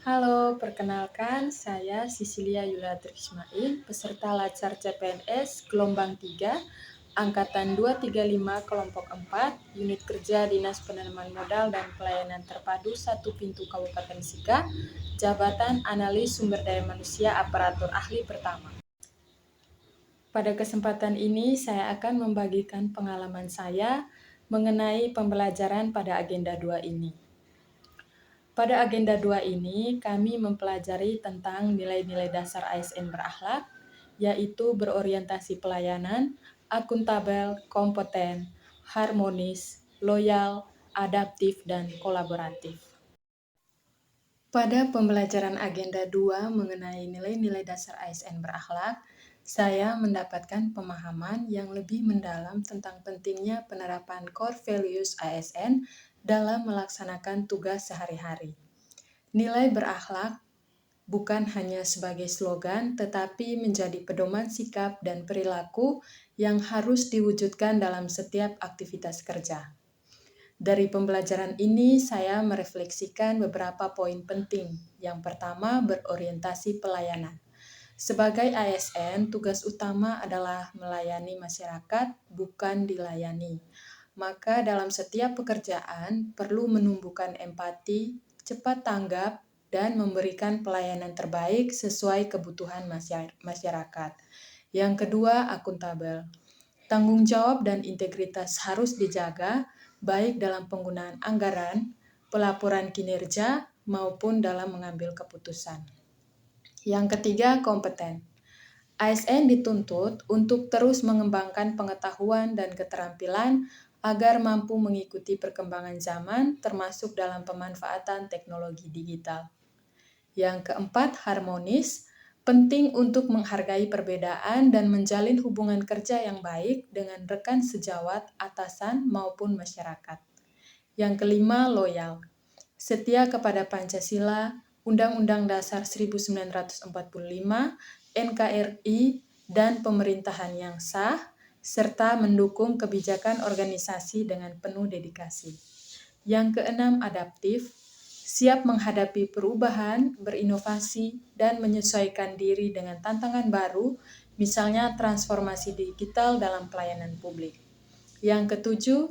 Halo, perkenalkan saya Sisilia Yuliatri Ismail, peserta Lacar CPNS gelombang 3, Angkatan 235 Kelompok 4, Unit Kerja Dinas Penanaman Modal dan Pelayanan Terpadu 1 Pintu Kabupaten Sika, Jabatan Analis Sumber Daya Manusia Aparatur Ahli Pertama. Pada kesempatan ini, saya akan membagikan pengalaman saya mengenai pembelajaran pada agenda 2 ini. Pada agenda 2 ini, kami mempelajari tentang nilai-nilai dasar ASN berakhlak, yaitu berorientasi pelayanan, akuntabel, kompeten, harmonis, loyal, adaptif, dan kolaboratif. Pada pembelajaran agenda 2 mengenai nilai-nilai dasar ASN berakhlak, saya mendapatkan pemahaman yang lebih mendalam tentang pentingnya penerapan core values ASN dalam melaksanakan tugas sehari-hari. Nilai berakhlak bukan hanya sebagai slogan, tetapi menjadi pedoman sikap dan perilaku yang harus diwujudkan dalam setiap aktivitas kerja. Dari pembelajaran ini, saya merefleksikan beberapa poin penting. Yang pertama, berorientasi pelayanan. Sebagai ASN, tugas utama adalah melayani masyarakat, bukan dilayani. Maka dalam setiap pekerjaan perlu menumbuhkan empati, cepat tanggap, dan memberikan pelayanan terbaik sesuai kebutuhan masyarakat. Yang kedua, akuntabel. Tanggung jawab dan integritas harus dijaga, baik dalam penggunaan anggaran, pelaporan kinerja, maupun dalam mengambil keputusan. Yang ketiga, kompeten. ASN dituntut untuk terus mengembangkan pengetahuan dan keterampilan agar mampu mengikuti perkembangan zaman, termasuk dalam pemanfaatan teknologi digital. Yang keempat, harmonis. Penting untuk menghargai perbedaan dan menjalin hubungan kerja yang baik dengan rekan sejawat, atasan, maupun masyarakat. Yang kelima, loyal. Setia kepada Pancasila, Undang-Undang Dasar 1945, NKRI, dan pemerintahan yang sah, serta mendukung kebijakan organisasi dengan penuh dedikasi. Yang keenam, adaptif. Siap menghadapi perubahan, berinovasi, dan menyesuaikan diri dengan tantangan baru, misalnya transformasi digital dalam pelayanan publik. Yang ketujuh,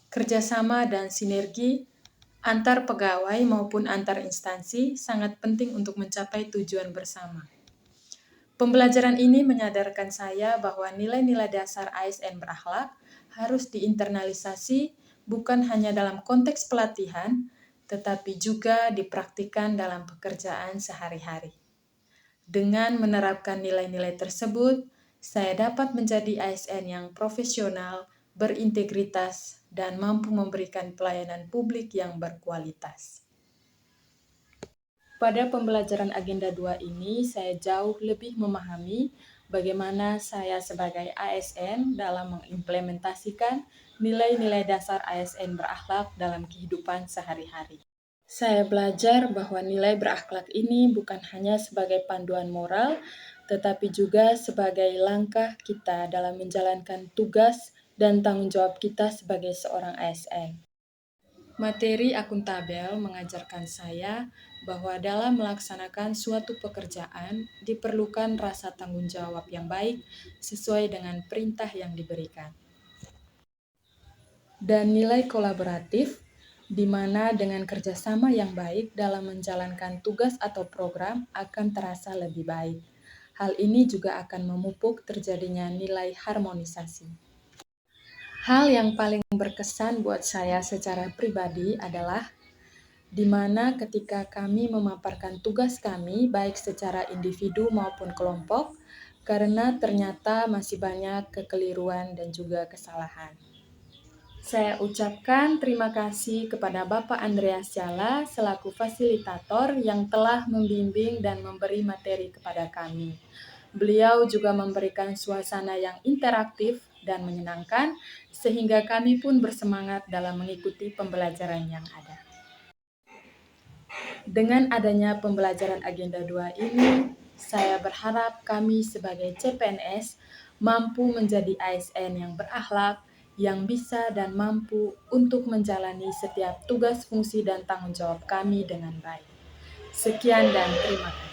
kerjasama dan sinergi antar pegawai maupun antar instansi sangat penting untuk mencapai tujuan bersama. Pembelajaran ini menyadarkan saya bahwa nilai-nilai dasar ASN berakhlak harus diinternalisasi bukan hanya dalam konteks pelatihan, tetapi juga dipraktikkan dalam pekerjaan sehari-hari. Dengan menerapkan nilai-nilai tersebut, saya dapat menjadi ASN yang profesional, berintegritas, dan mampu memberikan pelayanan publik yang berkualitas. Pada pembelajaran agenda 2 ini, saya jauh lebih memahami bagaimana saya sebagai ASN dalam mengimplementasikan nilai-nilai dasar ASN berakhlak dalam kehidupan sehari-hari. Saya belajar bahwa nilai berakhlak ini bukan hanya sebagai panduan moral, tetapi juga sebagai langkah kita dalam menjalankan tugas dan tanggung jawab kita sebagai seorang ASN. Materi akuntabel mengajarkan saya bahwa dalam melaksanakan suatu pekerjaan diperlukan rasa tanggung jawab yang baik sesuai dengan perintah yang diberikan. Dan nilai kolaboratif, di mana dengan kerjasama yang baik dalam menjalankan tugas atau program akan terasa lebih baik. Hal ini juga akan memupuk terjadinya nilai harmonisasi. Hal yang paling berkesan buat saya secara pribadi adalah di mana ketika kami memaparkan tugas kami, baik secara individu maupun kelompok, karena ternyata masih banyak kekeliruan dan juga kesalahan. Saya ucapkan terima kasih kepada Bapak Andreas Jala selaku fasilitator yang telah membimbing dan memberi materi kepada kami. Beliau juga memberikan suasana yang interaktif dan menyenangkan, sehingga kami pun bersemangat dalam mengikuti pembelajaran yang ada. Dengan adanya pembelajaran agenda 2 ini, saya berharap kami sebagai CPNS mampu menjadi ASN yang berakhlak, yang bisa dan mampu untuk menjalani setiap tugas, fungsi, dan tanggung jawab kami dengan baik. Sekian dan terima kasih.